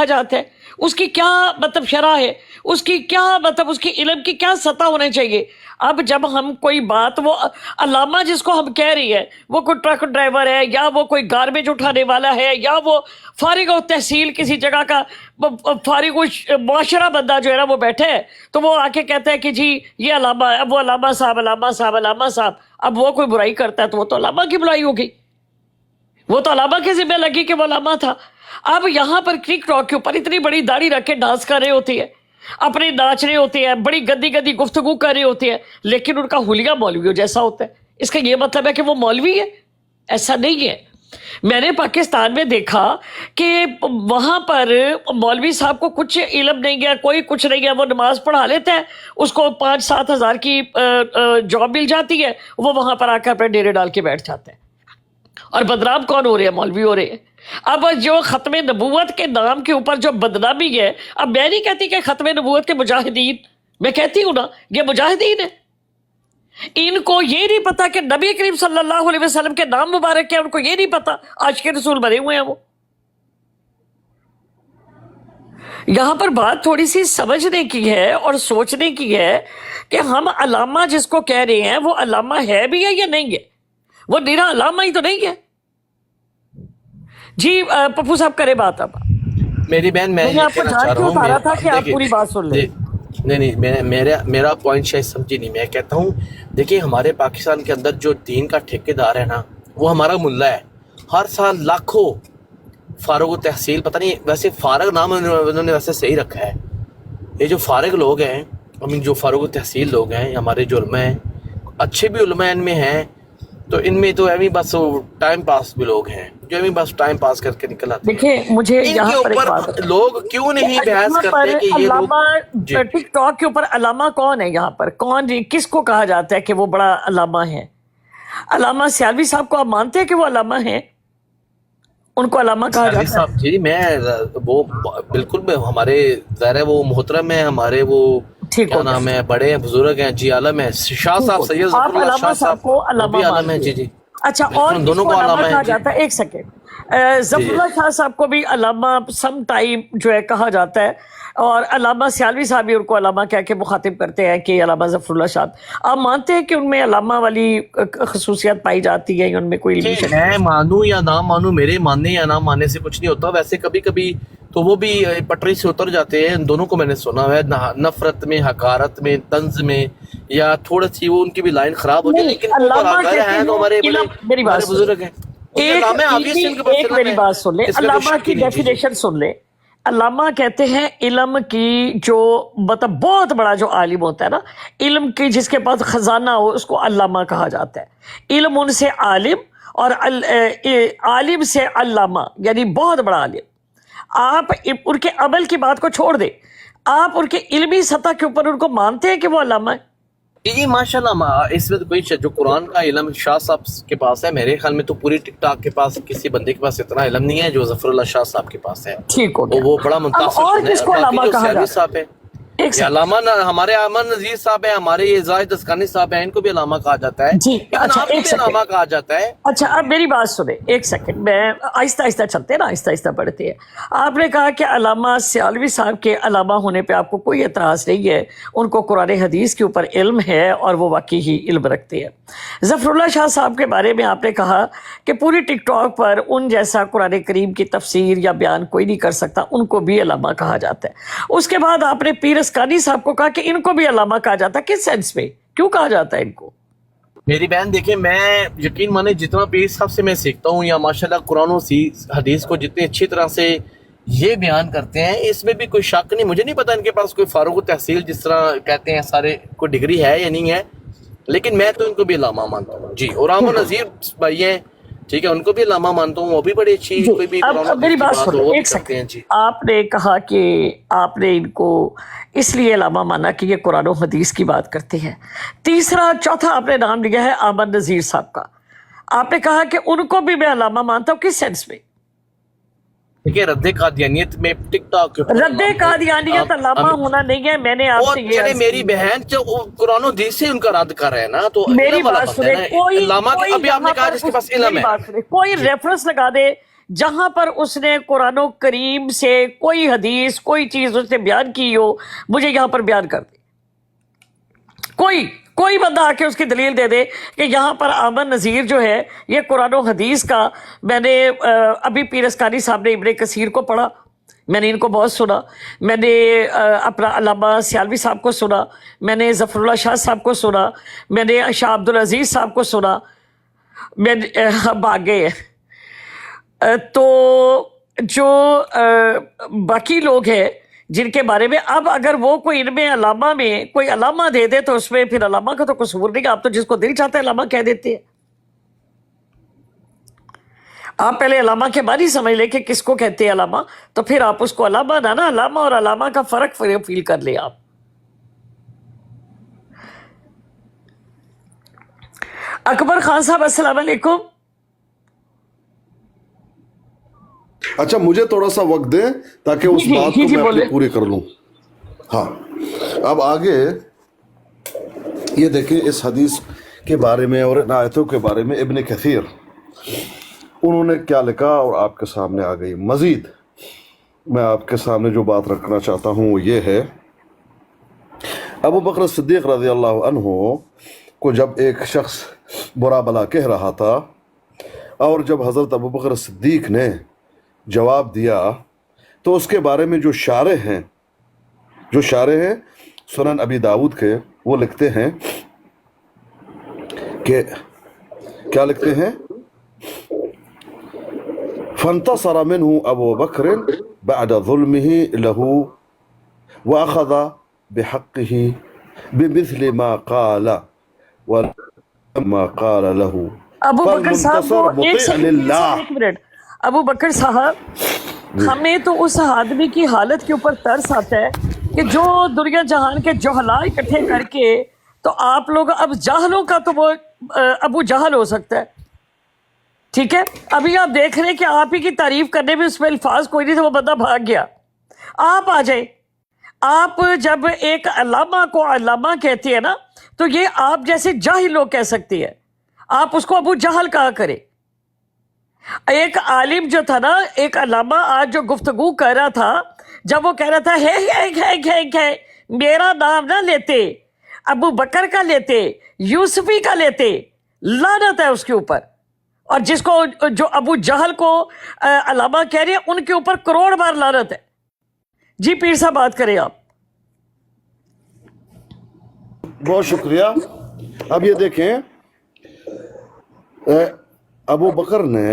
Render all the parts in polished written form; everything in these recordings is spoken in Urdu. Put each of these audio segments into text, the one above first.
جاتا ہے، اس کی کیا مطلب شرح ہے، اس کی کیا مطلب اس کی علم کی کیا سطح ہونا چاہیے۔ اب جب ہم کوئی بات، وہ علامہ جس کو ہم کہہ رہی ہے، وہ کوئی ٹرک ڈرائیور ہے یا وہ کوئی گاربیج اٹھانے والا ہے یا وہ فارغ و تحصیل کسی جگہ کا فارغ و معاشرہ بندہ جو ہے نا وہ بیٹھے ہے، تو وہ آ کے کہتا ہے کہ جی یہ علامہ ہے، اب وہ علامہ صاحب علامہ صاحب علامہ صاحب، اب وہ کوئی برائی کرتا ہے تو وہ تو علامہ کی برائی ہوگی، وہ تو علامہ کے ذمہ لگی کہ وہ علامہ تھا۔ اب یہاں پر ٹک ٹاک کے اوپر اتنی بڑی داڑھی رکھ کے ڈانس کر رہے ہوتے ہیں، اپنے ناچ رہے ہوتے ہیں، بڑی گندی گندی گفتگو کر رہے ہوتے ہیں، لیکن ان کا حلیہ مولویوں جیسا ہوتا ہے۔ اس کا یہ مطلب ہے کہ وہ مولوی ہے؟ ایسا نہیں ہے۔ میں نے پاکستان میں دیکھا کہ وہاں پر مولوی صاحب کو کچھ علم نہیں ہے، کوئی کچھ نہیں ہے، وہ نماز پڑھا لیتا ہے، اس کو 5-7 ہزار کی جاب مل جاتی ہے، وہ وہاں پر آ کر اپنے ڈیرے ڈال کے بیٹھ جاتا ہے۔ اور بدنام کون ہو رہے ہیں؟ مولوی ہو رہے ہیں۔ اب جو ختم نبوت کے نام کے اوپر جو بدنامی ہے، اب میں نہیں کہتی کہ ختم نبوت کے مجاہدین، میں کہتی ہوں نا یہ مجاہدین ہیں، ان کو یہ نہیں پتا کہ نبی کریم صلی اللہ علیہ وسلم کے نام مبارک ہے، ان کو یہ نہیں پتا، آج کے رسول بنے ہوئے ہیں وہ۔ یہاں پر بات تھوڑی سی سمجھنے کی ہے اور سوچنے کی ہے کہ ہم علامہ جس کو کہہ رہے ہیں وہ علامہ ہے بھی ہے یا نہیں ہے، وہ نیرا علامہ ہی تو نہیں ہے۔ جی پپو صاحب کرے بات۔ اب میری بہن میں آپ کو جان کے اتارا تھا کہ آپ پوری بات سن لیں۔ نہیں، میرا پوائنٹ شاید سمجھی نہیں۔ میں کہتا ہوں دیکھیں ہمارے پاکستان کے اندر جو دین کا ٹھیکیدار ہے نا وہ ہمارا ملا ہے۔ ہر سال لاکھوں فارغ و تحصیل، پتہ نہیں ویسے فارغ نام انہوں نے ویسے صحیح رکھا ہے۔ یہ جو فارغ لوگ ہیں، جو فارغ و تحصیل لوگ ہیں، ہمارے جو علماء ہیں، اچھے بھی علماء ان میں ہیں، تو ان میں تو ایویں بس ٹائم پاس بھی لوگ ہیں جو ایویں بس ٹائم پاس کر کے نکل آتے ہیں۔ دیکھیں مجھے ان یہاں کے پر ایک بات اوپر لوگ کیوں نہیں بحث کرتے کہ یہ لوگ علامہ ٹک ٹاک کے اوپر علامہ کون ہے؟ یہاں پر کون، کس کو کہا جاتا ہے کہ وہ بڑا علامہ ہے؟ علامہ سیالوی صاحب کو آپ مانتے ہیں کہ وہ علامہ ہیں؟ ان کو علامہ کہا جاتا ہے؟ صاحب جی میں وہ بالکل ہمارے ظاہر ہے وہ محترم ہیں، ہمارے وہ کیا نام ہے، بڑے بزرگ ہیں، جی عالم ہے، شاہ صاحب سید ظفر اللہ شاہ صاحب کو علامہ عالم ہے۔ جی جی اچھا، اور دونوں کو علامہ کہا ہے۔ جاتا ہے، ایک سیکنڈ، ظفر اللہ شاہ صاحب کو بھی علامہ سم ٹائم جو ہے کہا جاتا ہے، اور علامہ سیالوی صاحب بھی ان کو علامہ کہہ کے مخاطب کرتے ہیں کہ علامہ ظفر اللہ شاہ۔ آپ مانتے ہیں کہ ان میں علامہ والی خصوصیت پائی جاتی ہے یا ان میں کوئی علمی شکل؟ میں مانوں یا نہ مانوں، میرے ماننے یا نہ ماننے سے کچھ نہیں ہوتا۔ ویسے کبھی کبھی تو وہ بھی پٹری سے اتر جاتے ہیں، ان دونوں کو میں نے سنا ہے، نفرت میں، حقارت میں، طنز میں، یا تھوڑا سی وہ ان کی بھی لائن خراب ہوتی ہے، لیکن علامہ کہتے ہیں تو ہمارے میری بات بزرگ ہیں۔ ایک میری بات سن لیں، علامہ کی ڈیفینیشن سن لیں۔ علامہ کہتے ہیں علم کی جو مطلب بہت بڑا جو عالم ہوتا ہے نا، علم کی جس کے پاس خزانہ ہو اس کو علامہ کہا جاتا ہے۔ علم ان سے عالم اور عالم سے علامہ، یعنی بہت بڑا عالم۔ آپ ان کے عمل کی بات کو چھوڑ دیں، آپ ان کے علمی سطح کے اوپر ان کو مانتے ہیں کہ وہ علامہ ہے؟ جی ماشاء اللہ، اس میں کوئی جو قرآن کا علم شاہ صاحب کے پاس ہے، میرے خیال میں تو پوری ٹک ٹاک کے پاس کسی بندے کے پاس اتنا علم نہیں ہے جو ظفر اللہ شاہ صاحب کے پاس ہے۔ ٹھیک ہو گیا۔ وہ بڑا متاثر اور کس کو علامہ کہا جاتا ہے؟ علامہ ہمارے احمد نذیر صاحب ہیں، ہمارے یہ زاہد اسکانی صاحب ہیں، ان کو بھی علامہ کہا جاتا ہے۔ جی اچھا، ایک سیکنڈ، علامہ کہا جاتا ہے۔ اچھا اب میری بات سنیں، ایک سیکنڈ، میں آہستہ آہستہ چلتے ہیں نا، آہستہ آہستہ بڑھتے ہیں۔ آپ نے کہا کہ علامہ سیالوی صاحب کے علامہ ہونے پہ آپ کو کوئی اعتراض نہیں ہے، ان کو قرآن حدیث کے اوپر علم ہے اور وہ واقعی ہی علم رکھتے ہیں۔ ظفر اللہ شاہ صاحب کے بارے میں آپ نے کہا کہ پوری ٹک ٹاک پر ان جیسا قرآن کریم کی تفسیر یا بیان کوئی نہیں کر سکتا، ان کو بھی علامہ کہا جاتا ہے۔ اس کے بعد آپ نے پیر اسکانی صاحب کو کہا کہ ان کو بھی علامہ کہا جاتا ہے۔ کس سینس میں، کیوں کہا جاتا ہے ان کو؟ میری بہن دیکھیں، میں یقین مانے جتنا پیر صاحب سے میں سیکھتا ہوں، یا ماشاءاللہ قرآن و حدیث کو جتنے اچھی طرح سے یہ بیان کرتے ہیں، اس میں بھی کوئی شک نہیں۔ مجھے نہیں پتا ان کے پاس کوئی فارغ و تحصیل جس طرح کہتے ہیں سارے کوئی ڈگری ہے یا نہیں ہے، لیکن میں تو ان کو بھی علامہ مانتا ہوں۔ جی، اور احمد نذیر بھائی ہیں، ٹھیک ہے، ان کو بھی علامہ مانتا ہوں، وہ بھی بڑی اچھی کوئی بھی میری بات سنو ایک سیکنڈ۔ آپ نے کہا کہ آپ نے ان کو اس لیے علامہ مانا کہ یہ قرآن و حدیث کی بات کرتے ہیں۔ تیسرا چوتھا آپ نے نام لیا ہے احمد نذیر صاحب کا، آپ نے کہا کہ ان کو بھی میں علامہ مانتا ہوں۔ کس سینس میں؟ دیکھیں رد قادیانیت میں ٹک ٹاک رد قادیانیت علامہ ہونا نہیں ہے۔ میں نے آپ سے یہ چلے میری بہن جو قرآن و حدیث سے ان کا رد کر رہے ہیں نا، تو میری بات سنیں، علامہ ابھی آپ نے کہا جس کے پاس علم ہے، کوئی ریفرنس لگا دے جہاں پر اس نے قرآن و کریم سے کوئی حدیث کوئی چیز اس نے بیان کی ہو مجھے یہاں پر بیان کر دے. کوئی بندہ آ کے اس کی دلیل دے دے کہ یہاں پر آمن نذیر جو ہے یہ قرآن و حدیث کا. میں نے ابھی پیر اسکانی صاحب نے ابن کثیر کو پڑھا, میں نے ان کو بہت سنا, میں نے اپنا علامہ سیالوی صاحب کو سنا, میں نے ظفر اللہ شاہ صاحب کو سنا, میں نے شاہ عبدالعزیز صاحب کو سنا, میں اب آگے تو جو باقی لوگ ہیں جن کے بارے میں اب اگر وہ کوئی ان میں علامہ میں کوئی علامہ دے دے تو اس میں پھر علامہ کا تو قصور نہیں. آپ تو جس کو دل چاہتا ہے علامہ کہہ دیتے ہیں. آپ پہلے علامہ کے معنی سمجھ لیں کہ کس کو کہتے ہیں علامہ, تو پھر آپ اس کو علامہ نا علامہ اور علامہ کا فرق فیل کر لیں آپ. اکبر خان صاحب السلام علیکم. اچھا مجھے تھوڑا سا وقت دیں تاکہ اس بات کو میں اپنی پوری کر لوں. ہاں اب آگے یہ دیکھیں اس حدیث کے بارے میں اور ان آیتوں کے بارے میں ابن کثیر انہوں نے کیا لکھا اور آپ کے سامنے آ گئی. مزید میں آپ کے سامنے جو بات رکھنا چاہتا ہوں وہ یہ ہے, ابو بکر صدیق رضی اللہ عنہ کو جب ایک شخص برا بلا کہہ رہا تھا اور جب حضرت ابو بکر صدیق نے جواب دیا تو اس کے بارے میں جو شارح ہیں سنن ابی داود کے, وہ لکھتے ہیں کہ کیا لکھتے ہیں, فانتصر منه ابو بکر بعد ظلمه له واخذ بحقه بمثل ما قال وما قال له. ابو بکر صاحب ایک منٹ, ابو بکر صاحب ہمیں تو اس آدمی کی حالت کے اوپر ترس آتا ہے کہ جو دنیا جہان کے جہلا اکٹھے کر کے, تو آپ لوگ اب جاہلوں کا تو وہ ابو جہل ہو سکتا ہے, ٹھیک ہے. ابھی آپ دیکھ رہے ہیں کہ آپ ہی کی تعریف کرنے میں اس میں الفاظ کوئی نہیں تھا, وہ بندہ بھاگ گیا. آپ آ جائیں. آپ جب ایک علامہ کو علامہ کہتے ہیں نا تو یہ آپ جیسے جاہل لوگ کہہ سکتے ہیں, آپ اس کو ابو جہل کہا کرے. ایک عالم جو تھا نا, ایک علامہ آج جو گفتگو کر رہا تھا, جب وہ کہہ رہا تھا ہے میرا نام نہ لیتے, ابو بکر کا لیتے, یوسفی کا لیتے, لعنت ہے اس کے اوپر. اور جس کو جو ابو جہل کو علامہ کہہ رہے ہیں ان کے اوپر کروڑ بار لعنت ہے. جی پیر صاحب بات کریں آپ. بہت شکریہ. اب یہ دیکھیں ابو بکر نے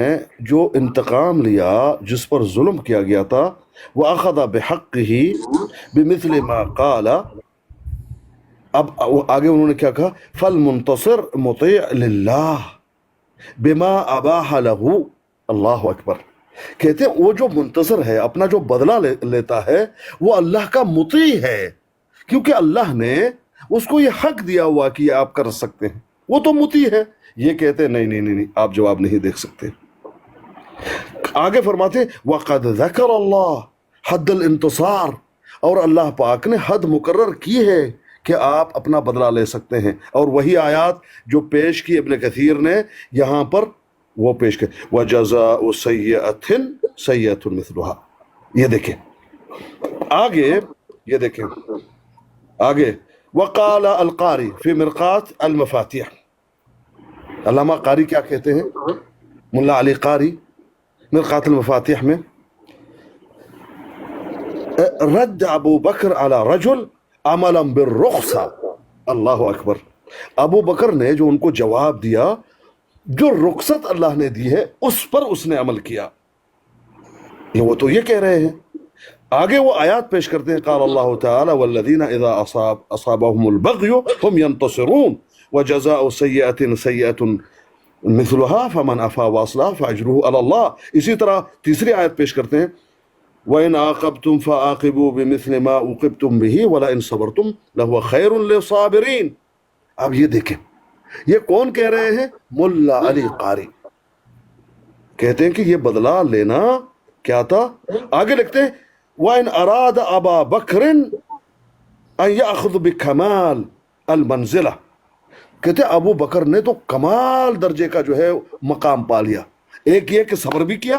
جو انتقام لیا, جس پر ظلم کیا گیا تھا, وَأَخَذَ بِحَقِّهِ بِمِثْلِ مَا قَالَ. اب آگے انہوں نے کیا کہا, فَالْمُنْتَصِرْ مُطِيعٌ لِلَّهِ بِمَا أَبَاحَ لَهُ. اللہ اکبر. کہتے ہیں وہ جو منتصر ہے, اپنا جو بدلہ لیتا ہے, وہ اللہ کا مطیع ہے, کیونکہ اللہ نے اس کو یہ حق دیا ہوا کہ یہ آپ کر سکتے ہیں, وہ تو مطیع ہے. یہ کہتے ہیں نہیں آپ جواب نہیں دیکھ سکتے. آگے فرماتے وَقَدْ ذَكَرَ اللَّهُ حد الانتصار, اور اللہ پاک نے حد مقرر کی ہے کہ آپ اپنا بدلہ لے سکتے ہیں. اور وہی آیات جو پیش کی ابن کثیر نے یہاں پر, وہ پیش کی وَجَزَاءُ سَيِّئَةٍ سَيِّئَةٌ مِثْلُهَا. یہ دیکھیں آگے, یہ دیکھیں آگے, وقال القاری فی مرقات المفاتیح. علامہ قاری کیا کہتے ہیں, ملا علی قاری مرقات المفاتیح میں, رد ابو بکر علی رجل عملا بالرخصہ. اللہ اکبر. ابو بکر نے جو ان کو جواب دیا, جو رخصت اللہ نے دی ہے اس پر اس نے عمل کیا. وہ تو یہ کہہ رہے ہیں. آگے وہ آیات پیش کرتے ہیں, قال اللہ تعالی والذین اذا اصابهم البغی هم ينتصرون وجزاء سیئة سیئة مثلها فمن عفا واصلح فاجرہ علی اللہ. اسی طرح تیسری آیت پیش کرتے ہیں, وَإِنْ عَاقَبْتُمْ فَعَاقِبُوا بِمِثْلِ مَا عُوقِبْتُمْ بِهِ وَلَئِنْ صَبَرْتُمْ لَهُوَ خَيْرٌ لِلصَّابِرِينَ. اب یہ دیکھیں یہ کون کہہ رہے ہیں, ملا علی قاری کہتے ہیں کہ یہ بدلہ لینا کیا تھا. آگے لکھتے ہیں وَإِنْ أَرَادَ أَبَا بَكْرٍ أَنْ يَأْخُذْ بِكَمَالِ الْمَنْزِلَةِ. کہتے ہیں ابو بکر نے تو کمال درجے کا جو ہے مقام پا لیا. ایک یہ کہ صبر بھی کیا,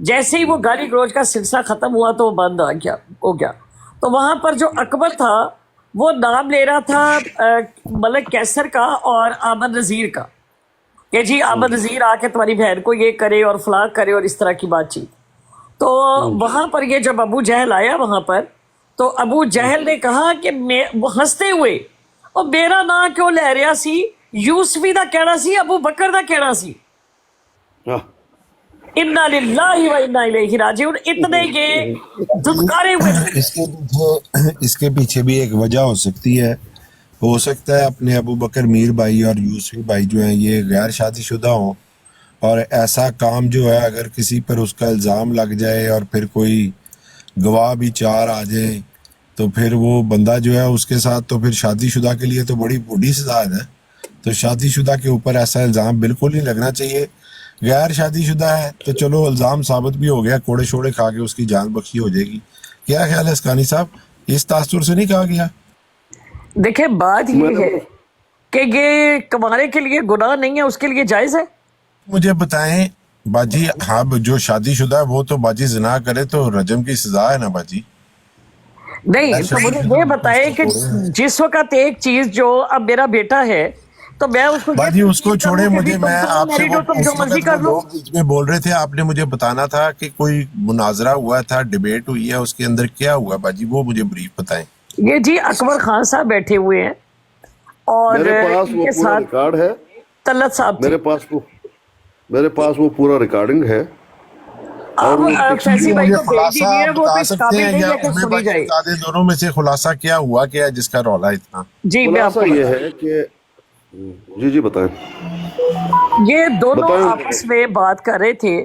جیسے ہی وہ گالی گلوچ کا سلسلہ ختم ہوا تو وہ بند ہو گیا. تو وہاں پر جو اکبر تھا وہ نام لے رہا تھا ملک کیسر کا اور آمد نذیر کا کہ جی آمد نذیر آ کے تمہاری بہن کو یہ کرے اور فلاں کرے اور اس طرح کی بات چیت. تو وہاں پر یہ جب ابو جہل آیا وہاں پر تو ابو جہل نے کہا کہ وہ ہنستے ہوئے اور میرا نام کیوں لے رہا سی, یوسفی دا کہنا سی, ابو بکر دا کہنا سی. ہاں انا للہ و انا الیہ راجعون. اتنے یہ دھتکارے ہوئے. اس کے پیچھے بھی ایک وجہ ہو سکتی ہے. ہو سکتا ہے اپنے ابو بکر میر بھائی اور یوسفی بھائی جو ہیں یہ غیر شادی شدہ ہوں, اور ایسا کام جو ہے اگر کسی پر اس کا الزام لگ جائے اور پھر کوئی گواہ بھی چار آ جائے تو پھر وہ بندہ جو ہے اس کے ساتھ تو پھر شادی شدہ کے لیے تو بڑی بڑی سزا ہے. تو شادی شدہ کے اوپر ایسا الزام بالکل نہیں لگنا چاہیے. غیر شادی شدہ ہے تو چلو الزام ثابت بھی ہو گیا, کوڑے شوڑے کھا کے اس کی جان بخشی ہو جائے گی. کیا خیال ہے اسکانی صاحب, اس تاثر سے نہیں کہا گیا؟ دیکھیں بات یہ ہے کہ یہ کمانے کے لیے گناہ نہیں ہے, اس کے لیے جائز ہے. مجھے بتائیں باجی, ہاں جو شادی شدہ ہے وہ تو باجی زنا کرے تو رجم کی سزا ہے نا باجی. نہیں تو مجھے یہ بتائے کہ جس وقت ایک چیز جو اب میرا بیٹا ہے تو میں اس کو باجی اس کو چھوڑے, مجھے میں آپ سے تم جو مرضی کر لو. لوگ بیچ میں بول رہے تھے, آپ نے مجھے بتانا تھا کہ کوئی مناظرہ ہوا تھا, ڈیبیٹ ہوئی ہے, اس کے اندر کیا ہوا باجی وہ مجھے بریف بتائیں. یہ جی اکبر خان صاحب بیٹھے ہوئے ہیں اور میرے پاس ان وہ کے پورا ساتھ ریکارڈ ہے. طلعت صاحب تھے. میرے پاس وہ پورا ریکارڈنگ ہے. اب فیصل بھائی کو بھیج خلاصہ دیجیے, وہ بتا کوئی سکتے قابل ہیں نہیں یا ہے کہ ہمیں سنی باجی جائے. بتا دیں دونوں میں سے خلاصہ کیا ہوا کیا ہے جس کا رولا اتنا. جی میں آپ کو خلاصہ یہ ہے کہ جی بتائیں. یہ دونوں بتائیں. آپس میں بات کر رہے تھے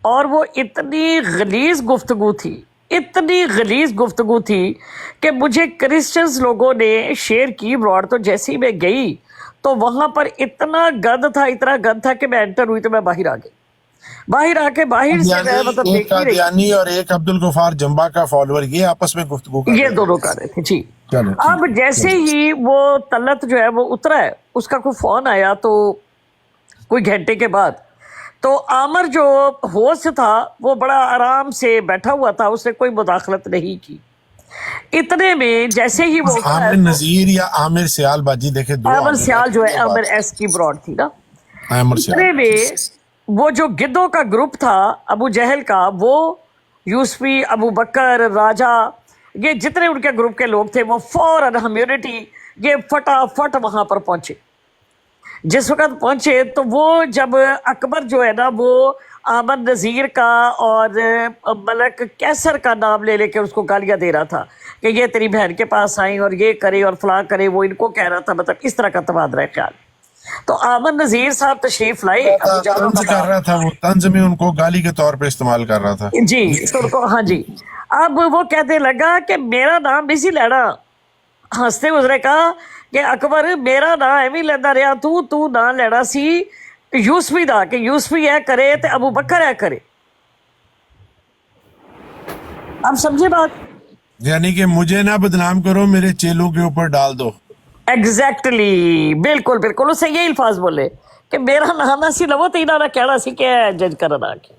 اور وہ اتنی غلیظ گفتگو تھی, اتنی غلیظ گفتگو تھی کہ مجھے کرسچنز لوگوں نے شیئر کی براڈ. تو جیسے ہی میں گئی تو وہاں پر اتنا گند تھا کہ میں انٹر ہوئی تو میں باہر آ گئی. باہر آ کے باہر سے میں مطلب ایک دیکھتی رہی. قادیانی اور ایک عبدالغفار جمبا کا فالوور یہ آپس میں گفتگو کر یہ رہے تھے. دونوں کر رہے تھے جی. چلو اب جیسے ہی وہ طلعت جو ہے وہ اترا ہے, اس کا کوئی فون آیا تو کوئی گھنٹے کے بعد, تو عامر جو ہوسٹ تھا وہ بڑا آرام سے بیٹھا ہوا تھا, اس نے کوئی مداخلت نہیں کی. اتنے میں جیسے ہی وہ عامر نذیر یا عامر سیال باجی دیکھے دو عامر سیال جو ہے عامر ایس کی براڈ تھی نا. عامر سیال اتنے میں وہ جو گدوں کا گروپ تھا ابو جہل کا, وہ یوسفی, ابو بکر, راجا, یہ جتنے ان کے گروپ کے لوگ تھے وہ فوراً ہمیونٹی یہ فٹافٹ وہاں پر پہنچے. جس وقت پہنچے تو وہ جب اکبر جو ہے نا وہ آمد نذیر کا اور ملک کیسر کا نام لے کے اس کو گالیاں دے رہا تھا کہ یہ تیری بہن کے پاس آئیں اور یہ کرے اور فلاں کرے, وہ ان کو کہہ رہا تھا, مطلب اس طرح کا تبادلہ خیال. تو آمد نذیر صاحب تشریف لائے, طنز کر رہا تھا, وہ طنز میں ان کو گالی کے طور پہ استعمال کر رہا تھا جی. تو ان کو ہاں جی, اب وہ کہنے لگا کہ میرا نام نہیں سی لینا. ہنستے گزرے کہا کہ اکبر میرا نام ایویں لینا رہا, تو نام لینا سی یوسفی دا, کہ یوسفی ہے کرے تے ابو بکر ہے کرے. اب سمجھے بات, یعنی کہ مجھے نہ بدنام کرو, میرے چیلوں کے اوپر ڈال دو. ایگزیکٹلی بالکل بالکل اسے یہی الفاظ بولے کہ میرا نام نہ سی لو تو انہوں نے کہنا سی کہ جج کرنا کے.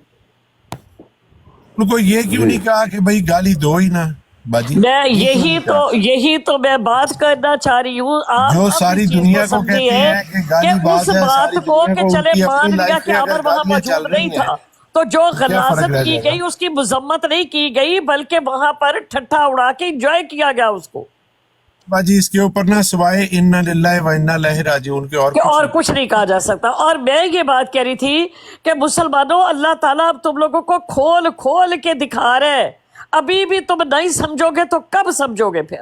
ان کو یہ کیوں نہیں کہا کہ بھائی گالی دو ہی نا باجی؟ میں یہی تو میں بات کرنا چاہ رہی ہوں. آپ جو ساری دنیا کو کہتے ہیں کہ گالی باز ہے, ساری کو دنیا کہ کو چلے ان کی مان اپنی لیا لائف کہ میں عمر اگر وہاں گالیاں چل موجود نہیں رہی ہیں تھا تو جو کیا فرق غلاظت رہ کی جائے گا؟ گئی اس کی مذمت نہیں کی گئی بلکہ وہاں پر ٹھٹھا اڑا کے انجوائے کیا گیا اس کو. باجی اس کے اوپر نہ سوائے انا للہ و انا الیہ راجعون کے اور کچھ نہیں کہا جا سکتا. اور میں یہ بات کہہ رہی تھی کہ مسلمانوں اللہ تعالیٰ اب تم لوگوں کو کھول کھول کے دکھا رہے ہیں, ابھی بھی تم نہیں سمجھو گے تو کب سمجھو گے پھر.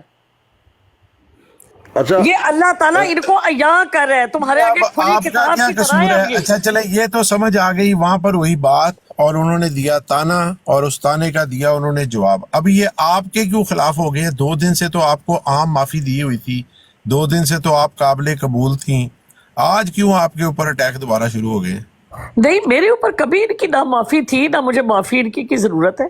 اچھا یہ اللہ تعالیٰ ان کو عیاں کر رہے ہیں تمہارے آگے اب کھلی آپ کا کتاب کیا کی طرح قصور ہے ہے؟ اب یہ. اچھا چلے یہ تو سمجھ آ گئی, وہاں پر وہی بات اور انہوں نے دیا تانا اور اس تانے کا دیا انہوں نے جواب. اب یہ آپ کے کیوں خلاف ہو گئے؟ 2 دن سے تو آپ کو عام معافی دی ہوئی تھی, 2 دن سے تو آپ قابل قبول تھیں, آج کیوں آپ کے اوپر اٹیک دوبارہ شروع ہو گئے؟ نہیں میرے اوپر کبھی ان کی نہ معافی تھی نہ مجھے معافی ان کی ضرورت ہے.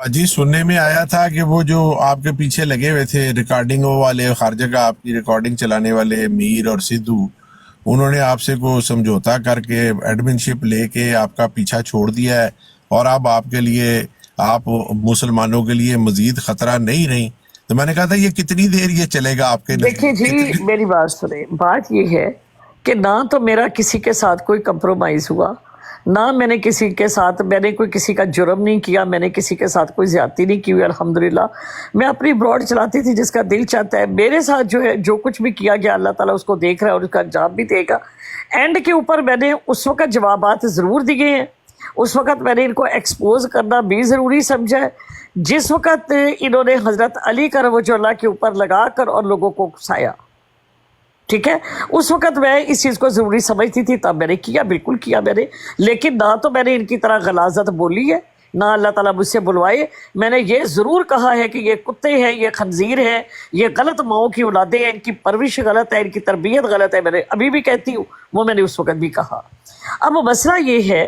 جی سننے میں آیا تھا کہ وہ جو آپ کے پیچھے لگے ہوئے تھے ریکارڈنگوں والے, ہر جگہ آپ کی ریکارڈنگ چلانے والے میر اور سدھو, انہوں نے آپ سے کو سمجھوتا کر کے ایڈمن شپ لے کے آپ کا پیچھا چھوڑ دیا ہے، اور اب آپ کے لیے، آپ مسلمانوں کے لیے مزید خطرہ نہیں رہی. تو میں نے کہا تھا یہ کتنی دیر یہ چلے گا آپ کے دیکھیں جی میری بات سنیں، بات یہ ہے کہ نہ تو میرا کسی کے ساتھ کوئی کمپرومائز ہوا، نہ میں نے کسی کے ساتھ، میں نے کوئی کسی کا جرم نہیں کیا، میں نے کسی کے ساتھ کوئی زیادتی نہیں کی ہوئی. الحمدللہ میں اپنی براڈ چلاتی تھی، جس کا دل چاہتا ہے. میرے ساتھ جو ہے جو کچھ بھی کیا گیا اللہ تعالیٰ اس کو دیکھ رہا ہے اور اس کا انجام بھی دے گا. اینڈ کے اوپر میں نے اس وقت جوابات ضرور دیے ہیں، اس وقت میں نے ان کو ایکسپوز کرنا بھی ضروری سمجھا ہے، جس وقت انہوں نے حضرت علی کا رضی اللہ کے اوپر لگا کر اور لوگوں کو اکسایا. ٹھیک ہے، اس وقت میں اس چیز کو ضروری سمجھتی تھی، تب میں نے کیا، بالکل کیا میں نے. لیکن نہ تو میں نے ان کی طرح غلاظت بولی ہے، نہ اللہ تعالیٰ مجھ سے بلوائے. میں نے یہ ضرور کہا ہے کہ یہ کتے ہیں، یہ خنزیر ہیں، یہ غلط ماؤں کی اولادیں ہیں، ان کی پرورش غلط ہے، ان کی تربیت غلط ہے. میں نے ابھی بھی کہتی ہوں، وہ میں نے اس وقت بھی کہا. اب مسئلہ یہ ہے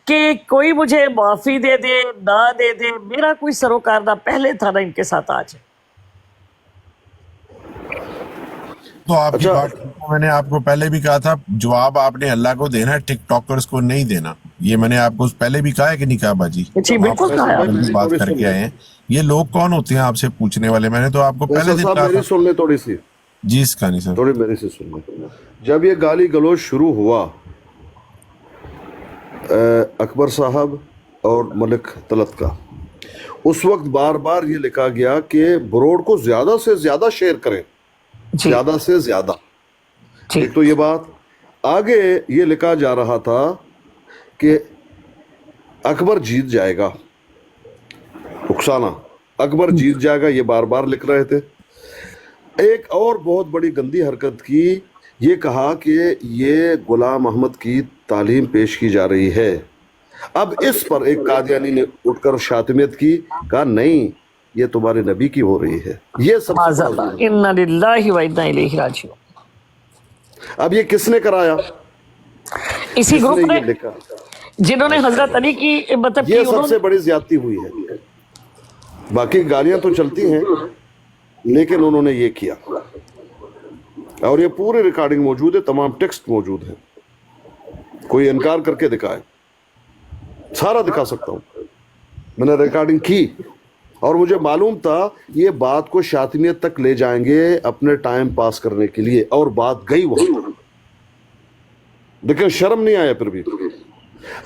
کہ کوئی مجھے معافی دے دے نہ دے دے، میرا کوئی سروکار نہ پہلے تھا نہ ان کے ساتھ آج. تو آپ کی بات میں نے آپ کو پہلے بھی کہا تھا، جواب آپ نے اللہ کو دینا ہے، ٹک ٹاکرز کو نہیں دینا. یہ میں نے آپ کو پہلے بھی کہا ہے کہ نہیں کہا باجی؟ جی بالکل کہا ہے. بات کر کے آئے ہیں. یہ لوگ کون ہوتے ہیں آپ سے پوچھنے والے؟ میں نے تو آپ کو پہلے دن کہا تھا. سن لیں تھوڑی سی جی اس کا نہیں سر، تھوڑی میری سے سن لیں. جب یہ گالی گلوچ شروع ہوا اکبر صاحب اور ملک طلعت کا، اس وقت بار بار یہ لکھا گیا کہ بروڈ کو زیادہ سے زیادہ شیئر کریں، زیادہ سے زیادہ. ایک تو یہ بات. آگے یہ لکھا جا رہا تھا کہ اکبر جیت جائے گا، اکسانا اکبر جیت جائے گا، یہ بار بار لکھ رہے تھے. ایک اور بہت بڑی گندی حرکت کی، یہ کہا کہ یہ غلام احمد کی تعلیم پیش کی جا رہی ہے. اب اس پر ایک قادیانی نے اٹھ کر شاطمیت کی، کہا نہیں یہ تمہارے نبی کی ہو رہی ہے. یہ سب سے بڑا ظلم ہے. انا للہ و انا الیہ راجعون. اب یہ کس نے کرایا؟ اسی گروپ نے نے یہ لکھا، جنہوں نے حضرت علی کی مطلب یہ سب سے بڑی زیادتی ہوئی ہے. باقی گالیاں تو چلتی ہیں لیکن انہوں نے یہ کیا، اور یہ پورے ریکارڈنگ موجود ہے، تمام ٹیکسٹ موجود ہے. کوئی انکار کر کے دکھائے، سارا دکھا سکتا ہوں. میں نے ریکارڈنگ کی اور مجھے معلوم تھا یہ بات کو شاطمیت تک لے جائیں گے اپنے ٹائم پاس کرنے کے لیے، اور بات گئی وہاں. لیکن شرم نہیں آیا پھر بھی،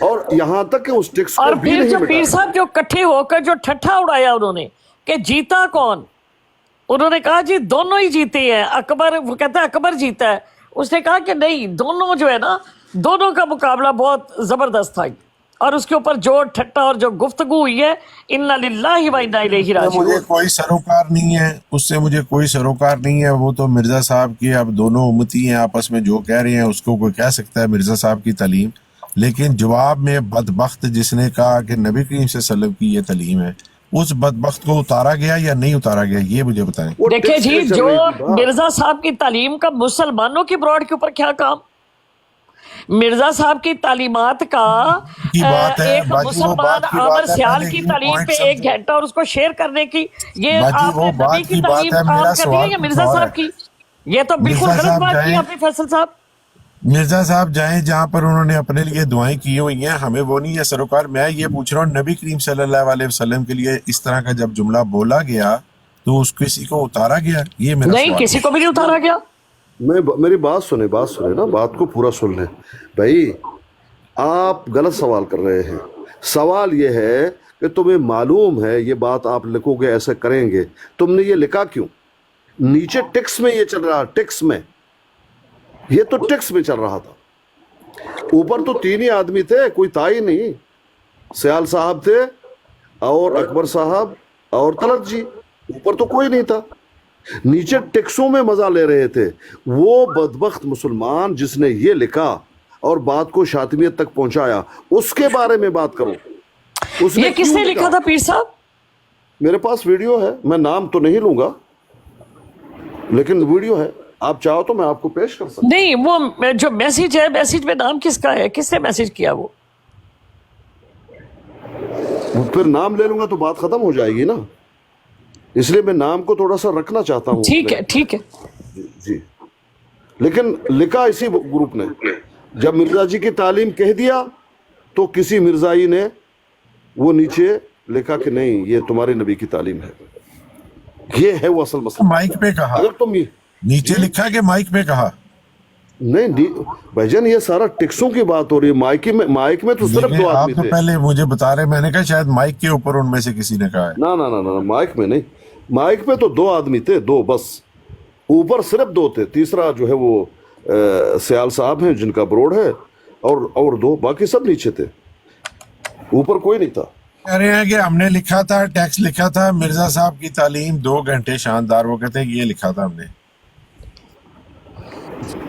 اور یہاں تک کہ اس ٹیکسٹ اور کو بھی پھر نہیں جو پیر مٹایا. صاحب جو کٹھے ہو کر جو ٹھٹھا اڑایا انہوں نے کہ جیتا کون، انہوں نے کہا جی دونوں ہی جیتے ہیں. اکبر، وہ کہتا ہے اکبر جیتا ہے، اس نے کہا کہ نہیں، دونوں جو ہے نا، دونوں کا مقابلہ بہت زبردست تھا. اور اس کے اوپر جو ٹھٹا اور جو گفتگو ہوئی ہے، انا للہ و انا الیہ راجعون. مجھے کوئی سروکار نہیں ہے اس سے، مجھے کوئی سروکار نہیں ہے. وہ تو مرزا صاحب کی، اب دونوں امتی ہیں آپس میں، جو کہہ رہے ہیں اس کو کوئی کہہ سکتا ہے مرزا صاحب کی تعلیم. لیکن جواب میں بدبخت جس نے کہا کہ نبی کریم صلی اللہ علیہ وسلم کی یہ تعلیم ہے، اس بدبخت کو اتارا گیا یا نہیں اتارا گیا، یہ مجھے بتائیں. وہ دیکھیں ٹیکسٹ جی، پہ چل جو رہی تھی بات. مرزا صاحب کی تعلیم کا مسلمانوں کی براڈ کے اوپر کیا کام؟ مرزا صاحب کی تعلیمات کا کی بات ہے ایک باجی، وہ مسلمان بات کی عامر بات ہے. سیال پہلے کی یہ تعلیم پوائنٹ پہ ایک سمجھو گھنٹہ اور اس کو شیئر کرنے کی، یہ باجی، آپ وہ نے نبی بات کی کی بات تعلیم ہے. عام میرا کر دی ہے سوال یا کچھ مرزا اور صاحب ہے. کی؟ یہ تو بالکل مرزا غلط صاحب بات کی جائیں، آپ نے فیصل صاحب. مرزا صاحب جائیں جہاں پر انہوں نے اپنے لیے دعائیں کی ہوئی ہیں، ہمیں وہ نہیں ہے سروکار. میں یہ پوچھ رہا ہوں، نبی کریم صلی اللہ علیہ وسلم کے لیے اس طرح کا جب جملہ بولا گیا تو اس کسی کو اتارا گیا؟ یہ میرا نہیں، سوال کسی ہے. کو بھی نہیں اتارا گیا. میری بات سنیں نا، بات کو پورا سن لیں بھائی. آپ غلط سوال کر رہے ہیں. سوال یہ ہے کہ تمہیں معلوم ہے یہ بات آپ لکھو گے، ایسے کریں گے، تم نے یہ لکھا کیوں؟ نیچے ٹیکس میں یہ چل رہا، ٹیکس میں یہ تو ٹیکس میں چل رہا تھا. اوپر تو 3 ہی آدمی تھے، کوئی تھا ہی نہیں. سیال صاحب تھے اور اکبر صاحب اور طلعت جی، اوپر تو کوئی نہیں تھا. نیچے ٹیکسوں میں مزہ لے رہے تھے. وہ بدبخت مسلمان جس نے یہ لکھا اور بات کو شاطمیت تک پہنچایا، اس کے بارے میں بات کرو. اس یہ کس کیوں نے لکھا تھا پیر صاحب؟ میرے پاس ویڈیو ہے، میں نام تو نہیں لوں گا لیکن ویڈیو ہے، آپ چاہو تو میں آپ کو پیش کر سکتا ہوں. نہیں، وہ جو میسج ہے، میسج میں نام کس کا ہے؟ کس نے میسج کیا؟ وہ پھر نام لے لوں گا تو بات ختم ہو جائے گی نا، اس لیے میں نام کو تھوڑا سا رکھنا چاہتا ہوں. ٹھیک ہے، ٹھیک ہے. جی لیکن لکھا اسی گروپ نے، جب مرزا جی کی تعلیم کہہ دیا تو کسی مرزائی نے وہ نیچے لکھا کہ نہیں یہ تمہارے نبی کی تعلیم ہے. یہ ہے وہ اصل مسئلہ. مائک پہ کہا، اگر تم یہ نیچے لکھا کہ مائک پہ کہا. نہیں بھائی جان یہ سارا ٹیکسوں کی بات ہو رہی ہے. مائک میں تو صرف لیکن دو آپ آدمی تو تھے. پہلے مجھے بتا رہے، میں نے کہا شاید مائک کے اوپر ان میں سے کسی نے کہا ہے. نہ مائک میں نہیں، مائک پہ تو دو آدمی تھے، دو بس. اوپر صرف دو تھے، تیسرا جو ہے وہ سیال صاحب ہیں جن کا بروڈ ہے، اور دو، باقی سب نیچے تھے، اوپر کوئی نہیں تھا. کہہ رہے ہیں کہ ہم نے لکھا تھا، ٹیکسٹ لکھا تھا مرزا صاحب کی تعلیم 2 گھنٹے شاندار. وہ کہتے ہیں یہ لکھا تھا ہم نے.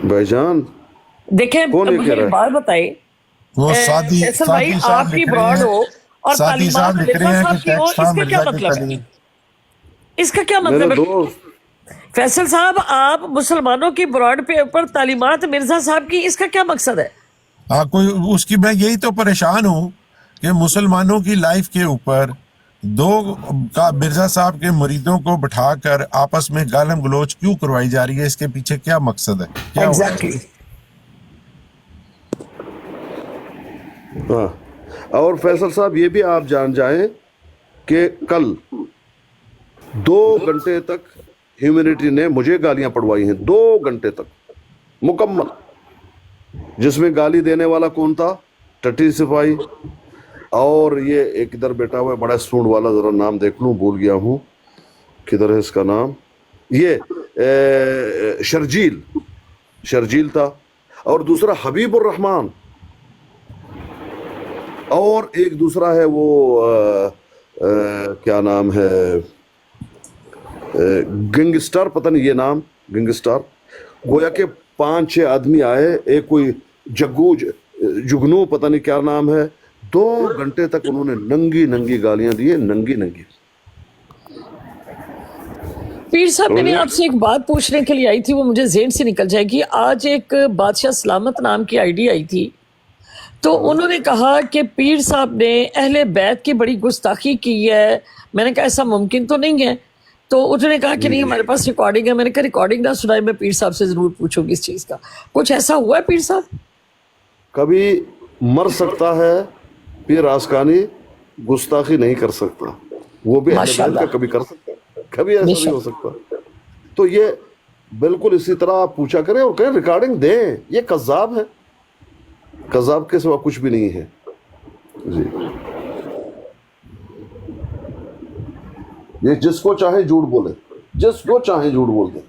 بھائی جان دیکھیں کون یہ کہہ مجھے رہا ہے؟ ایک بات بتائیے، وہ ساتھی فیصل بھائی صاحب آپ کی لکھ رہے براڈ ہو ہیں، اور ساتھی صاحب تعلیمات لکھ رہے مرزا ہیں صاحب کہ کی ہو، ٹیکسٹ تھا اس کا کیا مرزا کی مطلب ہے؟ تعلیم. اس کا کیا میرے مطلب ہے؟ دوست فیصل صاحب آپ مسلمانوں کی براڈ پہ اوپر تعلیمات مرزا صاحب کی، اس کا کیا مقصد ہے؟ ہاں کوئی اس کی، میں یہی تو پریشان ہوں کہ مسلمانوں کی لائف کے اوپر 2 مرزا صاحب کے مریدوں کو بٹھا کر آپس میں گالم گلوچ کیوں کروائی جا رہی ہے؟ اس کے پیچھے کیا مقصد ہے؟ کیا ہو رہا ہے؟ ہاں، اور فیصل صاحب یہ بھی آپ جان جائیں کہ کل 2 گھنٹے تک ہیومینٹی نے مجھے گالیاں پڑھوائی ہیں، 2 گھنٹے تک مکمل، جس میں گالی دینے والا کون تھا؟ ٹٹی سپاہی، اور یہ ایک ادھر بیٹا ہوا ہے بڑا سونڈ والا، ذرا نام دیکھ لوں، بھول گیا ہوں کدھر ہے اس کا نام، یہ شرجیل تھا، اور دوسرا حبیب الرحمان، اور ایک دوسرا ہے وہ کیا نام ہے، گینگسٹر، پتہ نہیں یہ نام گینگسٹر. گویا کہ 5-6 آدمی آئے، ایک کوئی جگنو پتہ نہیں کیا نام ہے. 2 گھنٹے تک انہوں نے ننگی گالیاں دی، ننگی. پیر صاحب میں نے آپ سے ایک بات پوچھنے کے لیے آئی تھی، وہ مجھے ذہن سے نکل جائے گی. آج ایک بادشاہ سلامت نام کی آئی ڈی آئی تھی، تو انہوں نے کہا کہ پیر صاحب نے اہل بیت کی بڑی گستاخی کی ہے. میں نے کہا ایسا ممکن تو نہیں ہے، تو انہوں نے کہا کہ نہیں ہمارے پاس ریکارڈنگ ہے. میں نے کہا ریکارڈنگ نہ سنائے، میں پیر صاحب سے ضرور پوچھوں گی اس چیز کا. کچھ ایسا ہوا ہے پیر صاحب؟ کبھی مر سکتا ہے پیر آسکانی، گستاخی نہیں کر سکتا. وہ بھی اہل ماشاء بیت کا اللہ، کبھی کر سکتا ہے، کبھی ایسا نہیں ہو بے سکتا. تو یہ بالکل اسی طرح آپ پوچھا کریں اور کہیں ریکارڈنگ دیں. یہ کذاب ہے، کذاب کے سوا کچھ بھی نہیں ہے. جی یہ جس کو چاہے جھوٹ بولے، جس کو چاہے جھوٹ بول دیں،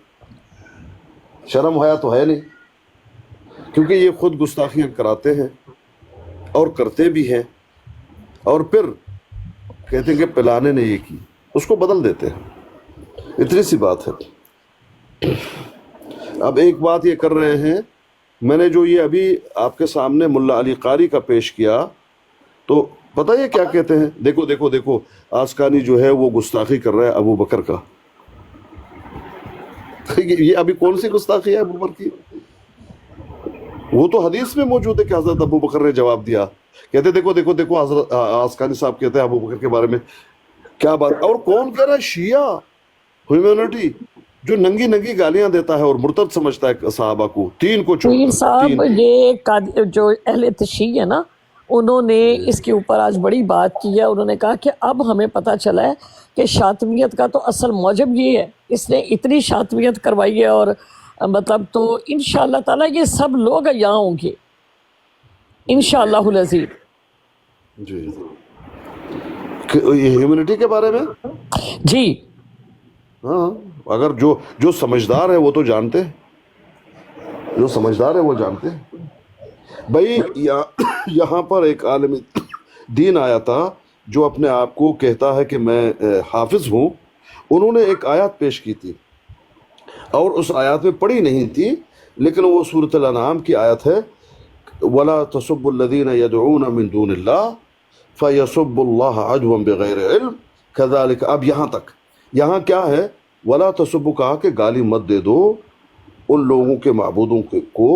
شرم حیا تو ہے نہیں، کیونکہ یہ خود گستاخیاں کراتے ہیں اور کرتے بھی ہیں، اور پھر کہتے ہیں کہ پلانے نے یہ کی، اس کو بدل دیتے ہیں. اتنی سی بات ہے. اب ایک بات یہ کر رہے ہیں، میں نے جو یہ ابھی آپ کے سامنے ملا علی قاری کا پیش کیا، تو پتہ یہ کیا کہتے ہیں؟ دیکھو آسکانی جو ہے وہ گستاخی کر رہا ہے ابو بکر کا. یہ ابھی کون سی گستاخی ہے ابو بکر کی؟ وہ تو حدیث میں موجود ہے کہ حضرت ابو بکر نے جواب دیا. کہتے دیکھو حضرت آسکانی صاحب کہتے ہیں ابو بکر کے بارے میں کیا بات. اور کون کہہ رہا ہے؟ شیعہ ہیومینٹی جو ننگی گالیاں دیتا ہے اور مرتد سمجھتا ہے صحابہ کو، 3 کو چھوڑ پیر کر. صاحب یہ جو اہل تشیع ہے نا، انہوں نے اس کے اوپر آج بڑی بات کی ہے. انہوں نے کہا کہ اب ہمیں پتہ چلا ہے کہ شاطمیت کا تو اصل موجب یہ ہے، اس نے اتنی شاطمیت کروائی ہے، اور مطلب تو انشاءاللہ تعالیٰ یہ سب لوگ یہاں ہوں گے انشاءاللہ العزیز. جی ہیومینٹی کے بارے میں جی ہاں، اگر جو سمجھدار ہے وہ تو جانتے ہیں، جو سمجھدار ہے وہ جانتے ہیں. بھائی یہاں پر ایک عالم دین آیا تھا جو اپنے آپ کو کہتا ہے کہ میں حافظ ہوں. انہوں نے ایک آیات پیش کی تھی، اور اس آیات میں پڑھی نہیں تھی، لیکن وہ سورۃ الانعام کی آیت ہے، وَلَا تَسُبُّوا الَّذِينَ يَدْعُونَ مِن دُونِ اللَّهِ فَيَسُبُّوا اللَّهَ عَدْوًا بِغَيْرِ عِلْمٍ كَذَلِكَ. اب یہاں تک، یہاں کیا ہے؟ وَلَا تَسُبُّوا کہا کہ گالی مت دے دو ان لوگوں کے معبودوں کو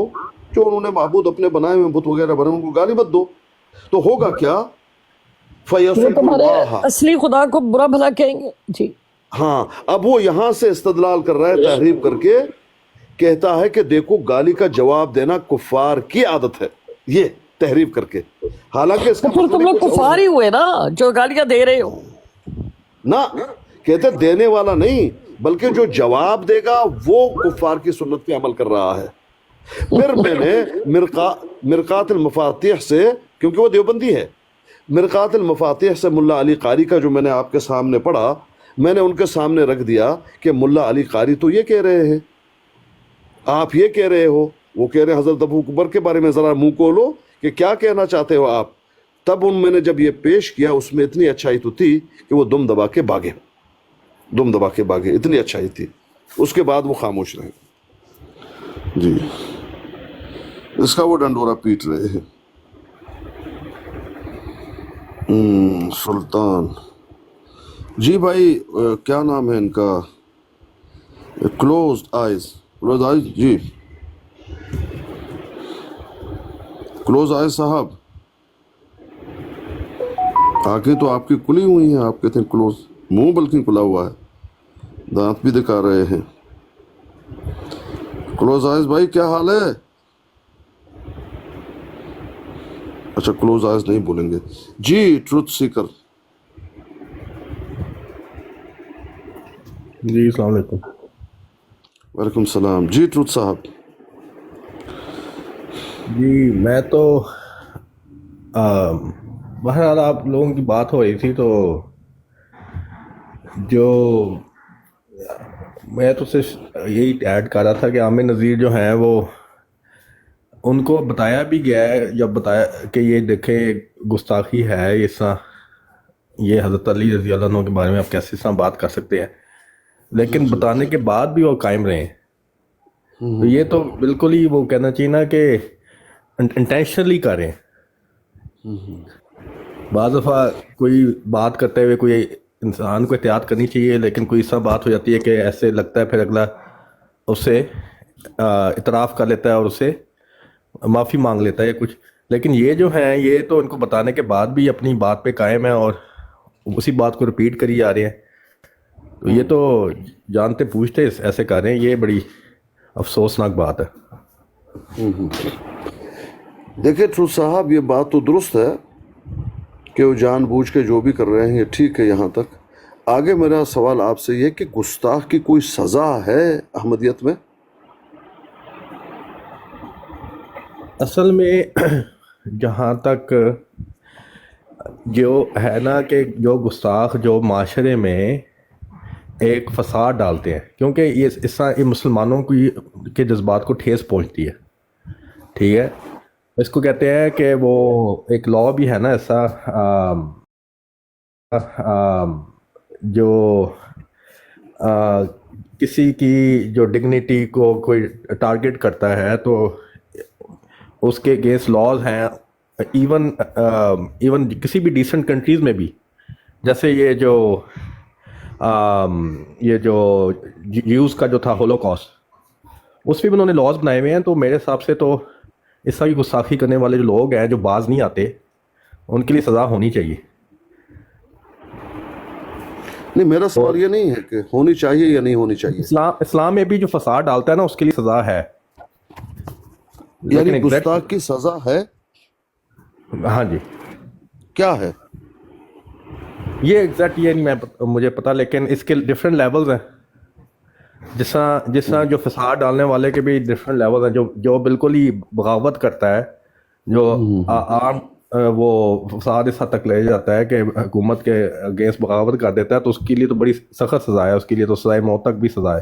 جو انہوں نے معبود اپنے بنائے ہوئے بت وغیرہ بنے، ان کو گالی مت دو. تو ہوگا کیا؟ وہ فَيَسُبُّوا تمہارے اللَّهَ. اصلی خدا کو برا بھلا کہیں گے. جی ہاں، اب وہ یہاں سے استدلال کر رہا ہے تحریف کر کے کہتا ہے کہ دیکھو گالی کا جواب دینا کفار کی عادت ہے، یہ تحریف کر کے، حالانکہ اس کا تو پھر تم لوگ کفار ہی ہوئے نا جو گالیاں دے رہے ہو. نہ کہتے دینے والا نہیں بلکہ جو جواب دے گا وہ کفار کی سنت پہ عمل کر رہا ہے. پھر میں نے مرقات المفاتیح سے، کیونکہ وہ دیوبندی ہے، مرقات المفاتیح سے ملا علی قاری کا جو میں نے آپ کے سامنے پڑھا، میں نے ان کے سامنے رکھ دیا کہ ملا علی قاری تو یہ کہہ رہے ہیں، آپ یہ کہہ رہے ہو، وہ کہہ رہے ہیں حضرت ابو بکر کے بارے میں ذرا منہ کھولو کہ کیا کہنا چاہتے ہو آپ. تب ان میں نے جب یہ پیش کیا اس میں اتنی اچھائی تو تھی کہ وہ دم دبا کے بھاگے، اتنی اچھائی تھی. اس کے بعد وہ خاموش رہے. جی اس کا وہ ڈنڈورا پیٹ رہے ہیں. سلطان جی بھائی کیا نام ہے ان کا؟ کلوز آئیز جی، کلوز آئیز صاحب، آنکھیں تو آپ کی کھلی ہوئی ہیں، آپ کہتے ہیں کلوز، منہ بلکہ کھلا ہوا ہے، دانت بھی دکھا رہے ہیں. کلوز آئیز بھائی کیا حال ہے؟ اچھا کلوز آئیز نہیں بولیں گے. جی ٹروتھ سیکر جی السلام علیکم. وعلیکم السلام. جی ٹروتھ صاحب. جی میں تو بہرحال آپ لوگوں کی بات ہو رہی تھی تو جو میں تو صرف یہی ایڈ کر رہا تھا کہ عامر نذیر جو ہیں وہ ان کو بتایا بھی گیا ہے، جب بتایا کہ یہ دیکھیں گستاخی ہے، اس طرح یہ حضرت علی رضی اللہ عنہ کے بارے میں آپ کیسے اس طرح بات کر سکتے ہیں، لیکن بتانے کے بعد بھی وہ قائم رہے. تو یہ تو بالکل ہی وہ کہنا چاہیے نا کہ انٹینشنلی کریں. بعض دفعہ کوئی بات کرتے ہوئے کوئی انسان کو احتیاط کرنی چاہیے، لیکن کوئی ایسا بات ہو جاتی ہے کہ ایسے لگتا ہے پھر اگلا اس سے اعتراف کر لیتا ہے اور اس سے معافی مانگ لیتا ہے کچھ. لیکن یہ جو ہیں یہ تو ان کو بتانے کے بعد بھی اپنی بات پہ قائم ہیں اور اسی بات کو ریپیٹ کری جا رہے ہیں. تو یہ تو جانتے پوچھتے ایسے کر رہے ہیں، یہ بڑی افسوسناک بات ہے. دیکھیں ٹروتھ صاحب یہ بات تو درست ہے کہ وہ جان بوجھ کے جو بھی کر رہے ہیں یہ ٹھیک ہے یہاں تک. آگے میرا سوال آپ سے یہ کہ گستاخ کی کوئی سزا ہے احمدیت میں؟ اصل میں جہاں تک جو ہے نا کہ جو گستاخ جو معاشرے میں ایک فساد ڈالتے ہیں، کیونکہ یہ اس طرح یہ مسلمانوں کے جذبات کو ٹھیس پہنچتی ہے، ٹھیک ہے. اس کو کہتے ہیں کہ وہ ایک لا بھی ہے نا ایسا جو کسی کی جو ڈگنیٹی کو کوئی ٹارگٹ کرتا ہے تو اس کے اگینسٹ لاز ہیں. ایون کسی بھی ڈیسنٹ کنٹریز میں بھی، جیسے یہ جو جیوز کا جو تھا ہولوکاسٹ، اس پہ بھی انہوں نے لاز بنائے ہوئے ہیں. تو میرے حساب سے تو اس طرح کی گستاخی کرنے والے جو لوگ ہیں جو باز نہیں آتے، ان کے لیے سزا ہونی چاہیے. نہیں میرا سوال یہ نہیں ہے کہ ہونی چاہیے یا نہیں ہونی چاہیے. اسلام میں بھی جو فساد ڈالتا ہے نا اس کے لیے سزا ہے. یعنی گستاخ کی سزا ہے؟ ہاں جی. کیا ہے یہ ایگزیکٹ یہ نہیں مجھے پتا، لیکن اس کے ڈفرینٹ لیولز ہیں. جس طرح جو فساد ڈالنے والے کے بھی ڈفرینٹ لیول ہیں. جو بالکل ہی بغاوت کرتا ہے، جو عام وہ فساد اس حد تک لے جاتا ہے کہ حکومت کے اگینسٹ بغاوت کر دیتا ہے، تو اس کے لیے تو بڑی سخت سزا ہے. اس کے لیے تو سزائے موت تک بھی سزا ہے.